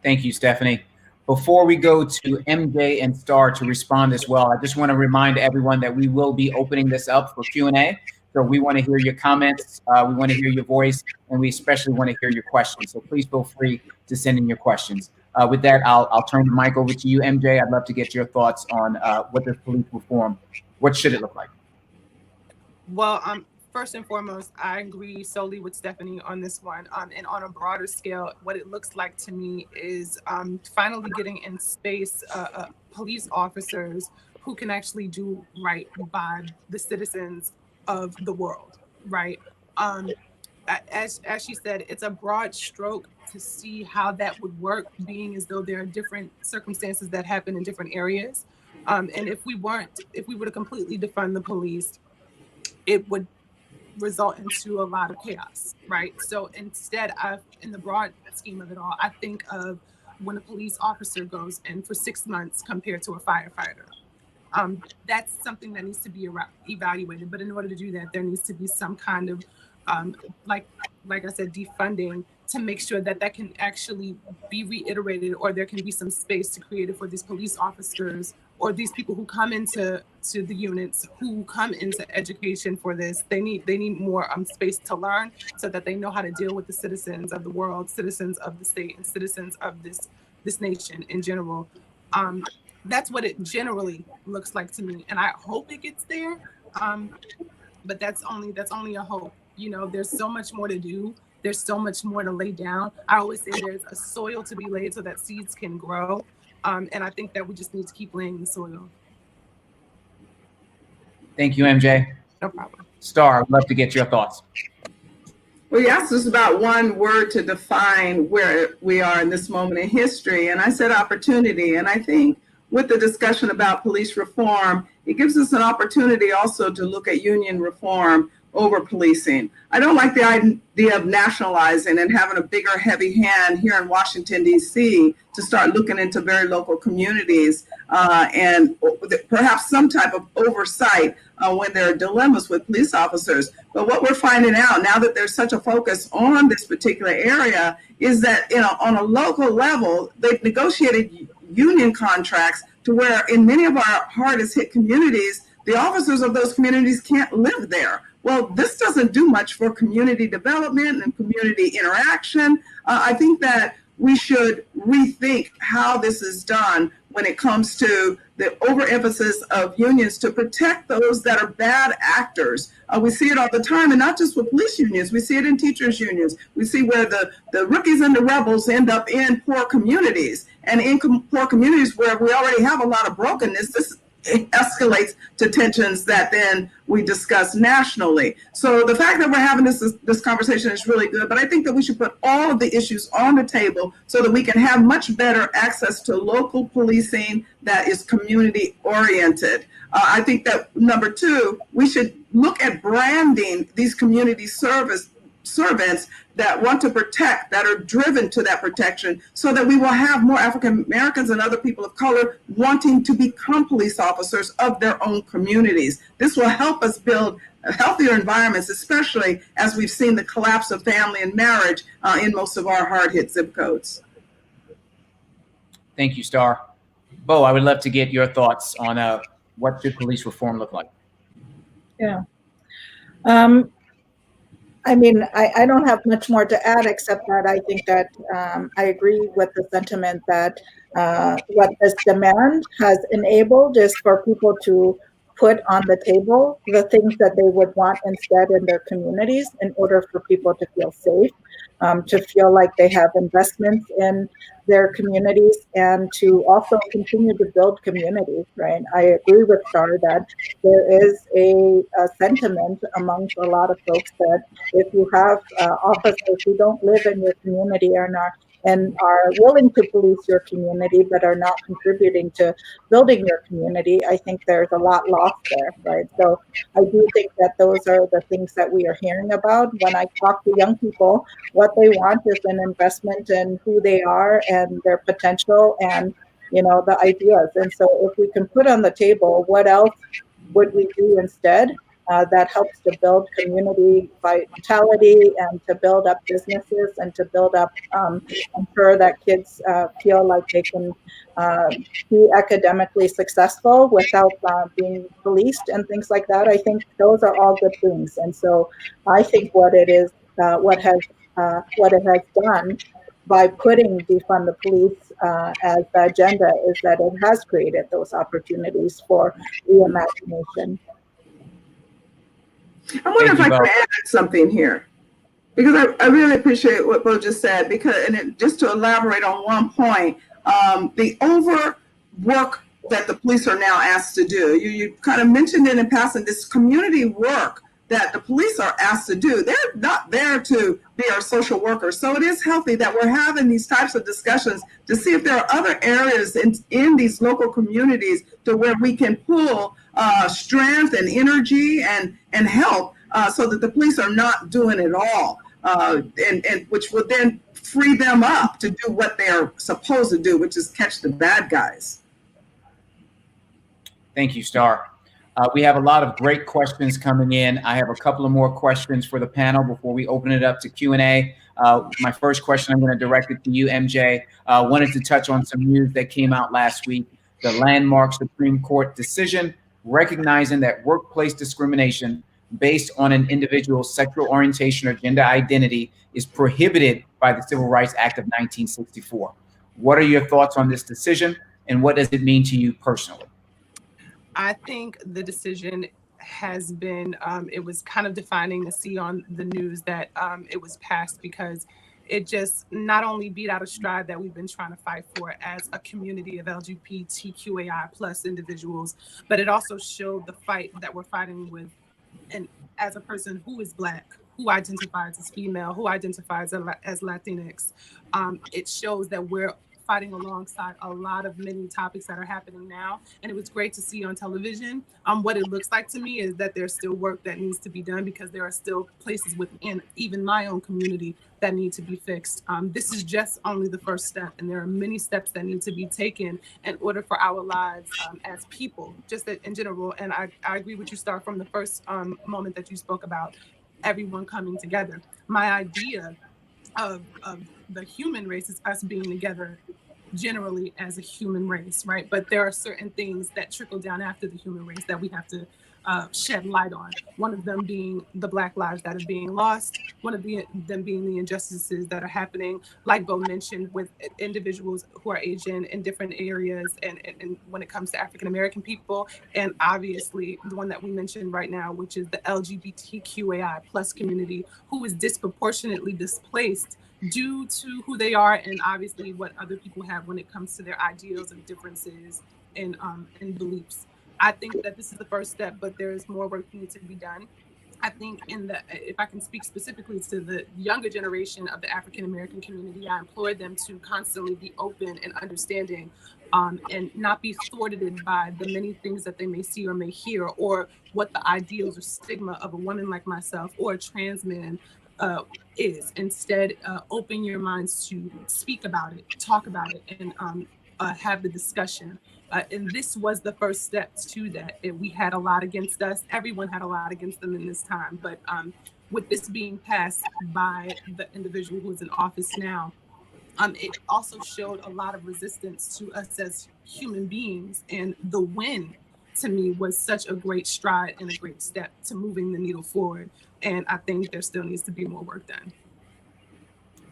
Thank you, Stephanie. Before we go to MJ and Star to respond as well, I just want to remind everyone that we will be opening this up for Q&A. So we want to hear your comments, we want to hear your voice, and we especially want to hear your questions. So please feel free to send in your questions. With that, I'll turn the mic over to you, MJ. I'd love to get your thoughts on what does police reform, what should it look like? Well, first and foremost, I agree solely with Stephanie on this one. And on a broader scale, what it looks like to me is finally getting in space police officers who can actually do right by the citizens of the world, right? As she said, it's a broad stroke to see how that would work, being as though there are different circumstances that happen in different areas. And if we were to completely defund the police, it would result into a lot of chaos, right? So instead, in the broad scheme of it all, I think of when a police officer goes in for 6 months compared to a firefighter. That's something that needs to be evaluated. But in order to do that, there needs to be some kind of, like I said, defunding to make sure that that can actually be reiterated, or there can be some space to create it for these police officers or these people who come into the units, who come into education for this. They need more space to learn so that they know how to deal with the citizens of the world, citizens of the state, and citizens of this nation in general. That's what it generally looks like to me, and I hope it gets there. But that's only a hope. There's so much more to do. There's so much more to lay down. I always say there's a soil to be laid so that seeds can grow. And I think that we just need to keep laying the soil. Thank you, MJ. No problem. Star, I'd love to get your thoughts. Well, you asked us about one word to define where we are in this moment in history, and I said opportunity. And I think with the discussion about police reform, it gives us an opportunity also to look at union reform over policing. I don't like the idea of nationalizing and having a bigger, heavy hand here in Washington, D.C. to start looking into very local communities and perhaps some type of oversight when there are dilemmas with police officers. But what we're finding out now that there's such a focus on this particular area is that, on a local level, they've negotiated union contracts to where in many of our hardest hit communities, the officers of those communities can't live there. Well, this doesn't do much for community development and community interaction. I think that we should rethink how this is done when it comes to the overemphasis of unions to protect those that are bad actors. We see it all the time, and not just with police unions. We see it in teachers' unions. We see where the rookies and the rebels end up in poor communities. And in poor communities where we already have a lot of brokenness, it escalates to tensions that then we discuss nationally. So the fact that we're having this conversation is really good, but I think that we should put all of the issues on the table so that we can have much better access to local policing that is community oriented. I think that number two, we should look at branding these community servants that want to protect, that are driven to that protection, so that we will have more African Americans and other people of color wanting to become police officers of their own communities. This will help us build healthier environments, especially as we've seen the collapse of family and marriage in most of our hard-hit zip codes. Thank you, Star. Bo, I would love to get your thoughts on what should police reform look like? Yeah. I don't have much more to add except that I think that I agree with the sentiment that what this demand has enabled is for people to put on the table the things that they would want instead in their communities in order for people to feel safe, to feel like they have investments in their communities, and to also continue to build communities, right? I agree with Star that there is a sentiment amongst a lot of folks that if you have officers who don't live in your community and are and are willing to police your community but are not contributing to building your community, I think there's a lot lost there, right? So I do think that those are the things that we are hearing about. When I talk to young people, what they want is an investment in who they are and their potential and, the ideas. And so if we can put on the table, what else would we do instead that helps to build community vitality and to build up businesses and to build up, ensure that kids feel like they can be academically successful without being policed and things like that. I think those are all good things. And so I think what it has done by putting defund the police as the agenda is that it has created those opportunities for reimagination. I wonder if I could add something here, because I really appreciate what Bo just said, just to elaborate on one point, the overwork that the police are now asked to do. You kind of mentioned it in passing, this community work that the police are asked to do. They're not there to be our social workers. So it is healthy that we're having these types of discussions to see if there are other areas in these local communities to where we can pull strength and energy and help so that the police are not doing it all, and which would then free them up to do what they're supposed to do, which is catch the bad guys. Thank you, Star. We have a lot of great questions coming in. I have a couple of more questions for the panel before we open it up to Q&A. My first question, I'm going to direct it to you, MJ. Wanted to touch on some news that came out last week. The landmark Supreme Court decision recognizing that workplace discrimination based on an individual's sexual orientation or gender identity is prohibited by the Civil Rights Act of 1964. What are your thoughts on this decision, and what does it mean to you personally? I think the decision has been, it was kind of defining to see on the news that it was passed, because it just not only beat out a stride that we've been trying to fight for as a community of LGBTQAI plus individuals, but it also showed the fight that we're fighting with, and as a person who is Black, who identifies as female, who identifies as Latinx, it shows that we're fighting alongside a lot of many topics that are happening now. And it was great to see on television. What it looks like to me is that there's still work that needs to be done, because there are still places within even my own community that need to be fixed. This is just only the first step, and there are many steps that need to be taken in order for our lives as people, just in general. And I agree with you, Star, from the first moment that you spoke about everyone coming together. My idea of the human race is us being together generally as a human race, right? But there are certain things that trickle down after the human race that we have to shed light on. One of them being the Black lives that are being lost, one of them being the injustices that are happening, like Bo mentioned, with individuals who are Asian in different areas, and when it comes to African American people, and obviously the one that we mentioned right now, which is the LGBTQAI plus community, who is disproportionately displaced due to who they are and obviously what other people have when it comes to their ideals and differences and beliefs. I think that this is the first step, but there is more work that needs to be done. I think if I can speak specifically to the younger generation of the African American community, I implore them to constantly be open and understanding, and not be thwarted by the many things that they may see or may hear, or what the ideals or stigma of a woman like myself or a trans man is. Instead, open your minds to speak about it, talk about it, and have the discussion. And this was the first step to that. We had a lot against us. Everyone had a lot against them in this time. But with this being passed by the individual who is in office now, it also showed a lot of resistance to us as human beings. And the win, to me, was such a great stride and a great step to moving the needle forward. And I think there still needs to be more work done.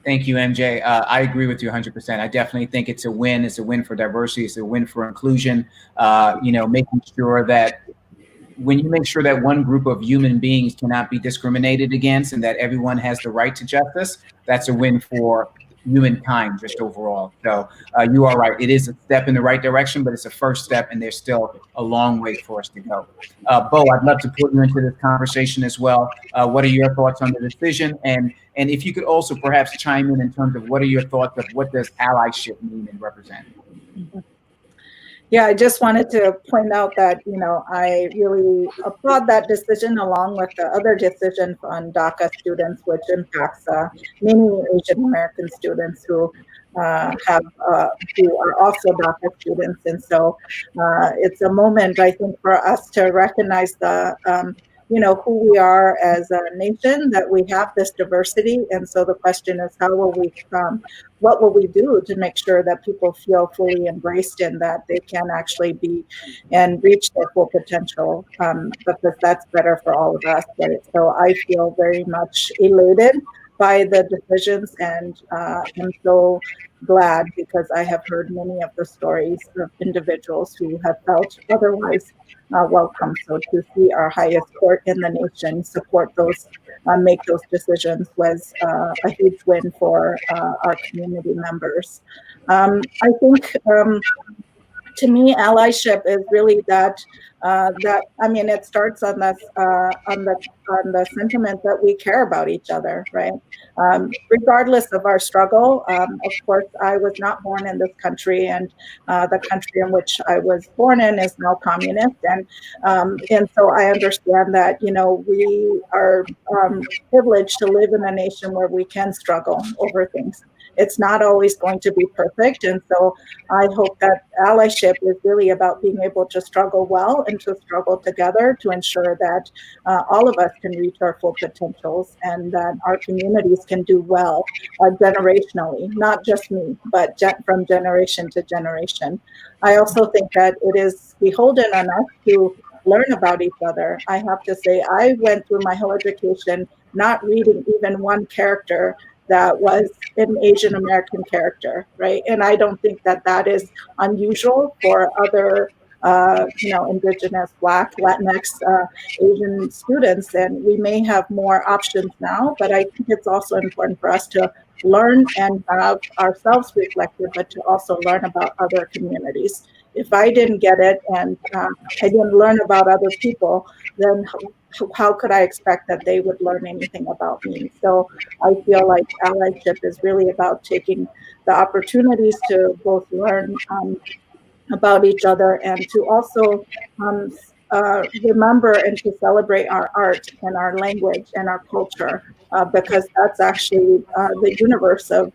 Thank you, MJ. I agree with you 100%. I definitely think it's a win. It's a win for diversity. It's a win for inclusion. Making sure that when you make sure that one group of human beings cannot be discriminated against and that everyone has the right to justice, that's a win for humankind just overall. So you are right. It is a step in the right direction, but it's a first step, and there's still a long way for us to go. Bo, I'd love to put you into this conversation as well. What are your thoughts on the decision? And if you could also perhaps chime in terms of what are your thoughts of what does allyship mean and represent? Yeah, I just wanted to point out that, I really applaud that decision along with the other decisions on DACA students, which impacts many Asian American students who are also DACA students. And so it's a moment, I think, for us to recognize who we are as a nation, that we have this diversity. And so the question is, what will we do to make sure that people feel fully embraced and that they can actually be and reach their full potential, because that's better for all of us, right? So I feel very much elated by the decisions, and I'm so glad, because I have heard many of the stories of individuals who have felt otherwise welcome. So to see our highest court in the nation support those, make those decisions was a huge win for our community members. I think, to me, allyship is really it starts on the sentiment that we care about each other, right? Regardless of our struggle. Of course, I was not born in this country, and the country in which I was born in is now communist, and so I understand that we are privileged to live in a nation where we can struggle over things. It's not always going to be perfect. And so I hope that allyship is really about being able to struggle well and to struggle together to ensure that all of us can reach our full potentials, and that our communities can do well generationally, not just me, but from generation to generation. I also think that it is beholden on us to learn about each other. I have to say, I went through my whole education not reading even one character that was an Asian American character, right? And I don't think that that is unusual for other, Indigenous, Black, Latinx, Asian students. And we may have more options now, but I think it's also important for us to learn and have ourselves reflected, but to also learn about other communities. If I didn't get it and I didn't learn about other people, then how could I expect that they would learn anything about me? So I feel like allyship is really about taking the opportunities to both learn about each other, and to also remember and to celebrate our art and our language and our culture, because that's actually the universe of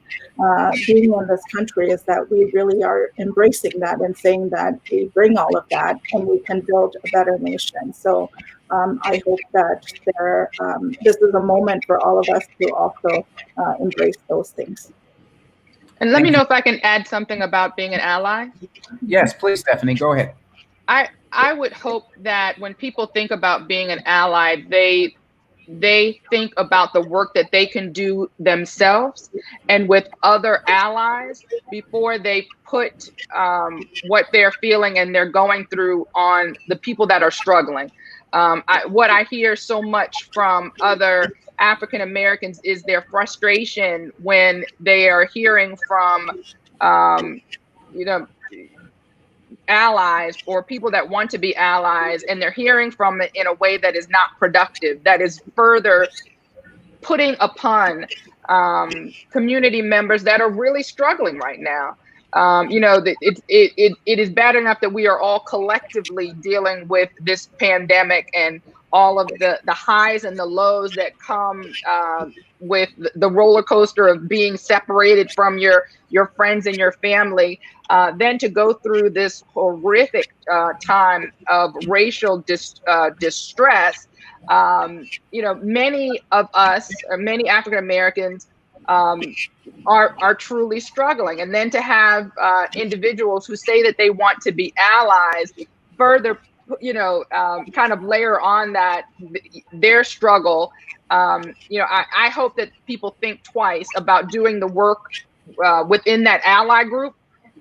being in this country, is that we really are embracing that and saying that we bring all of that and we can build a better nation. So I hope that this is a moment for all of us to also embrace those things. And let me know if I can add something about being an ally. Yes, please, Stephanie, go ahead. I would hope that when people think about being an ally, they think about the work that they can do themselves and with other allies before they put what they're feeling and they're going through on the people that are struggling. What I hear so much from other African Americans is their frustration when they are hearing from, allies or people that want to be allies, and they're hearing from it in a way that is not productive, that is further putting upon community members that are really struggling right now. It is bad enough that we are all collectively dealing with this pandemic and all of the highs and the lows that come with the roller coaster of being separated from your friends and your family. Then to go through this horrific time of racial distress, many of us, many African Americans, are truly struggling. And then to have individuals who say that they want to be allies further, kind of layer on that their struggle. I hope that people think twice about doing the work within that ally group,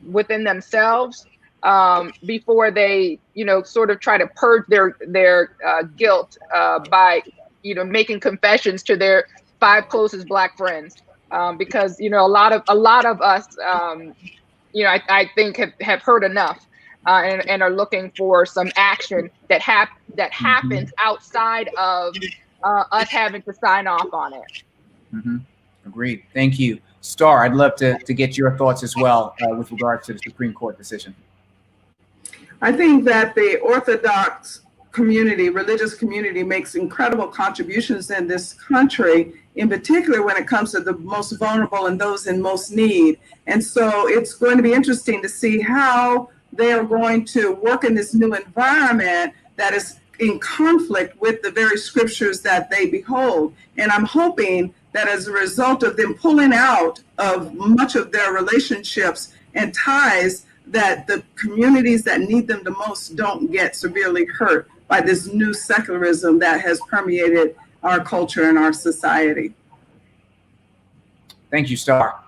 within themselves, before they, sort of try to purge their guilt by, making confessions to their 5 closest Black friends. because a lot of us, I think have heard enough, and are looking for some action that happens outside of us having to sign off on it. Mm-hmm. Agreed. Thank you. Star, I'd love to get your thoughts as well with regards to the Supreme Court decision. I think that the Orthodox community, religious community, makes incredible contributions in this country, in particular when it comes to the most vulnerable and those in most need. And so it's going to be interesting to see how they are going to work in this new environment that is in conflict with the very scriptures that they behold. And I'm hoping that as a result of them pulling out of much of their relationships and ties, that the communities that need them the most don't get severely hurt by this new secularism that has permeated our culture and our society. Thank you, Star.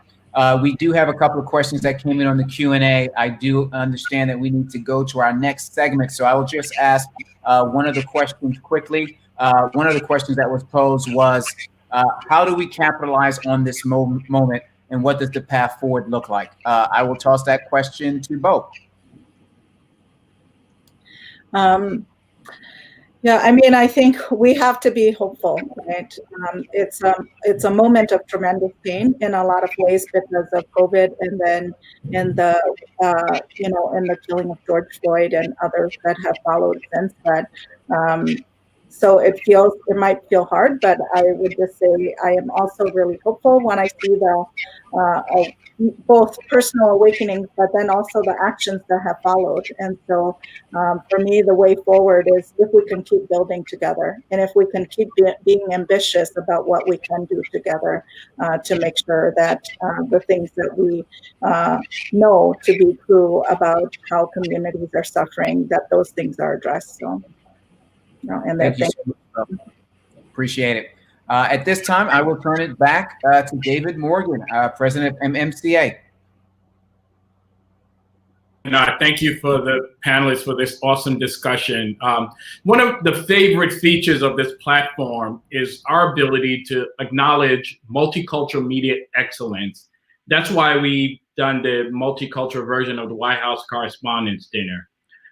We do have a couple of questions that came in on the Q&A. I do understand that we need to go to our next segment, so I will just ask one of the questions quickly. One of the questions that was posed was, how do we capitalize on this moment, and what does the path forward look like? I will toss that question to Bo. Yeah, I mean, I think we have to be hopeful, right? It's a moment of tremendous pain in a lot of ways because of COVID, and then in the in the killing of George Floyd and others that have followed since that. So it might feel hard, but I would just say I am also really hopeful when I see the both personal awakenings, but then also the actions that have followed. And so for me, the way forward is if we can keep building together, and if we can keep being ambitious about what we can do together to make sure that the things that we know to be true about how communities are suffering, that those things are addressed. So, and thank you. Appreciate it. At this time, I will turn it back to David Morgan, President of MMCA. And thank you for the panelists for this awesome discussion. One of the favorite features of this platform is our ability to acknowledge multicultural media excellence. That's why we've done the multicultural version of the White House Correspondents' Dinner.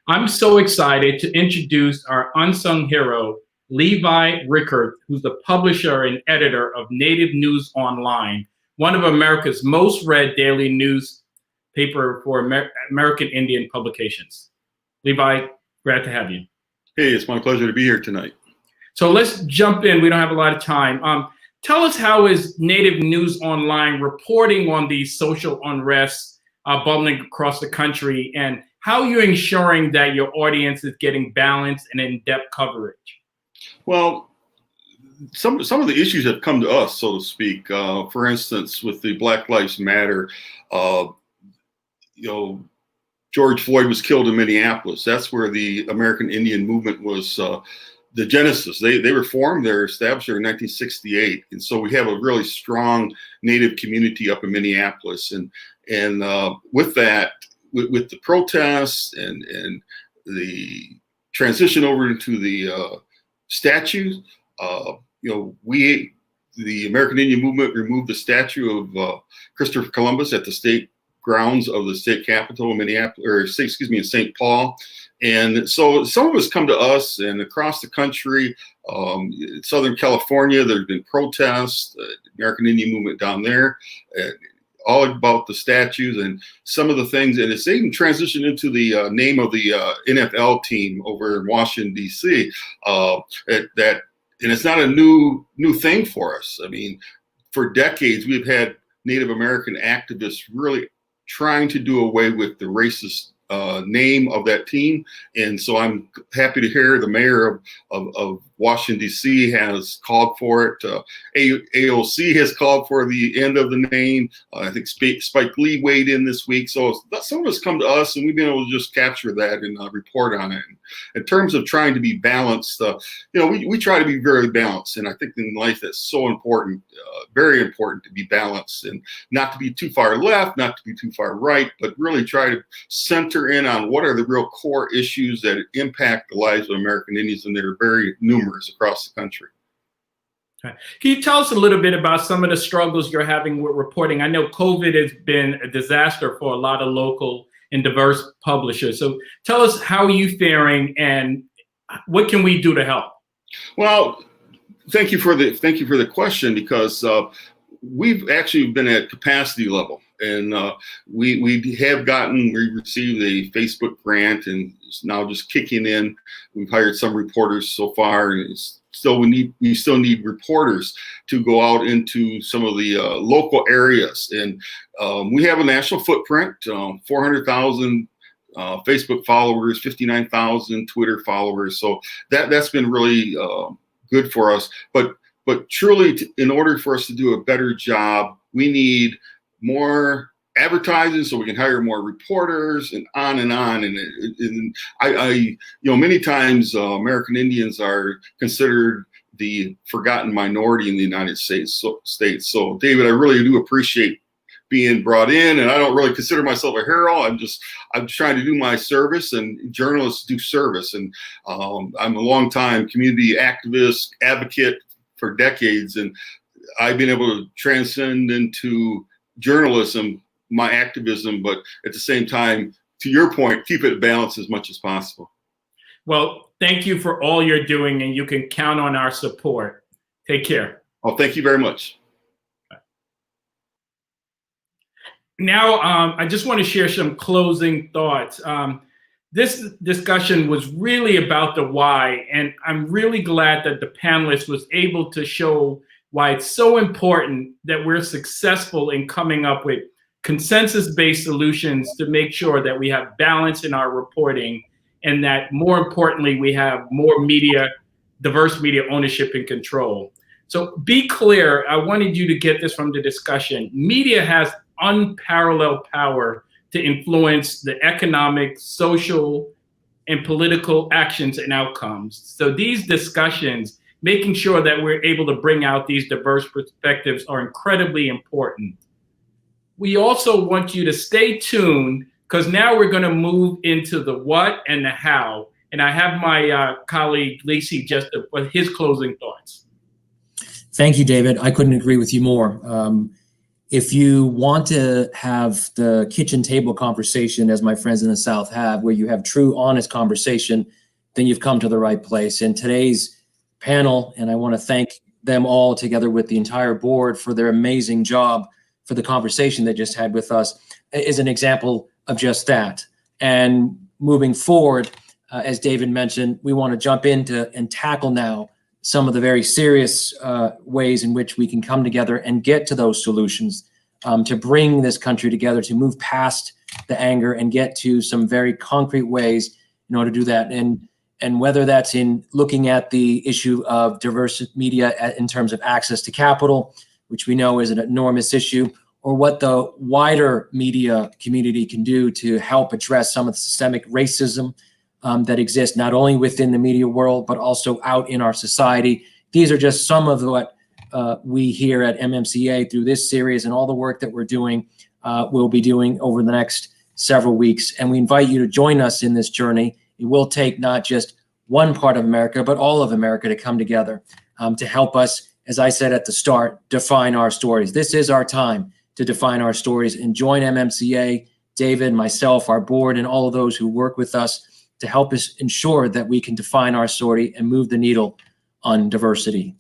I'm so excited to introduce our unsung hero, Levi Rickert, who's the publisher and editor of Native News Online, one of America's most read daily newspaper for American Indian publications. Levi, glad to have you. Hey, it's my pleasure to be here tonight. So let's jump in. We don't have a lot of time. Tell us, how is Native News Online reporting on these social unrests bubbling across the country, and how are you ensuring that your audience is getting balanced and in-depth coverage? Well, some of the issues have come to us, so to speak. For instance, with the Black Lives Matter, George Floyd was killed in Minneapolis. That's where the American Indian movement was the genesis. They were formed, they were established in 1968. And so we have a really strong Native community up in Minneapolis. And with that, with the protests and the transition over into the statues, the American Indian movement removed the statue of Christopher Columbus at the state grounds of the state capitol in Minneapolis, in St. Paul. And so some of us come to us, and across the country, Southern California, there's been protests, the American Indian movement down there, all about the statues and some of the things. And it's even transitioned into the name of the NFL team over in Washington, D.C. And it's not a new thing for us. I mean, for decades, we've had Native American activists really trying to do away with the racist name of that team. And so I'm happy to hear the mayor of Washington, D.C. has called for it. AOC has called for the end of the name. I think Spike Lee weighed in this week. So some of us come to us, and we've been able to just capture that and report on it. In terms of trying to be balanced, we try to be very balanced. And I think in life that's so important, very important to be balanced and not to be too far left, not to be too far right, but really try to center in on what are the real core issues that impact the lives of American Indians, and they're very numerous across the country. Can you tell us a little bit about some of the struggles you're having with reporting? I know COVID has been a disaster for a lot of local and diverse publishers. So tell us, how are you faring and what can we do to help? Well, thank you for the question, because we've actually been at capacity level, and we received a Facebook grant, and it's now just kicking in. We've hired some reporters so far, and we still need reporters to go out into some of the local areas, and we have a national footprint, 400,000 Facebook followers, 59,000 Twitter followers. So that's been really good for us. But truly, in order for us to do a better job, we need more advertising so we can hire more reporters, and on and on. And many times American Indians are considered the forgotten minority in the United States. So David, I really do appreciate being brought in, and I don't really consider myself a hero. I'm trying to do my service, and journalists do service. And I'm a longtime community activist, advocate for decades, and I've been able to transcend into journalism, my activism, but at the same time, to your point, keep it balanced as much as possible. Well, thank you for all you're doing, and you can count on our support. Take care. Oh, thank you very much. Now, I just want to share some closing thoughts. This discussion was really about the why, and I'm really glad that the panelists was able to show why it's so important that we're successful in coming up with consensus-based solutions to make sure that we have balance in our reporting, and that more importantly, we have more media, diverse media ownership and control. So be clear, I wanted you to get this from the discussion. Media has unparalleled power to influence the economic, social, and political actions and outcomes. So these discussions, making sure that we're able to bring out these diverse perspectives, are incredibly important. We also want you to stay tuned, because now we're going to move into the what and the how. And I have my colleague, Lacey, just with his closing thoughts. Thank you, David. I couldn't agree with you more. If you want to have the kitchen table conversation, as my friends in the South have, where you have true, honest conversation, then you've come to the right place. And today's panel, and I want to thank them all together with the entire board for their amazing job, for the conversation they just had with us, is an example of just that. And moving forward, as David mentioned, we want to jump into and tackle now some of the very serious ways in which we can come together and get to those solutions, to bring this country together, to move past the anger and get to some very concrete ways in order to do that. And whether that's in looking at the issue of diverse media in terms of access to capital, which we know is an enormous issue, or what the wider media community can do to help address some of the systemic racism that exists not only within the media world, but also out in our society. These are just some of what we here at MMCA, through this series and all the work that we're doing, will be doing over the next several weeks. And we invite you to join us in this journey. It will take not just one part of America, but all of America to come together to help us, as I said at the start, define our stories. This is our time to define our stories, and join MMCA, David, myself, our board, and all of those who work with us to help us ensure that we can define our story and move the needle on diversity.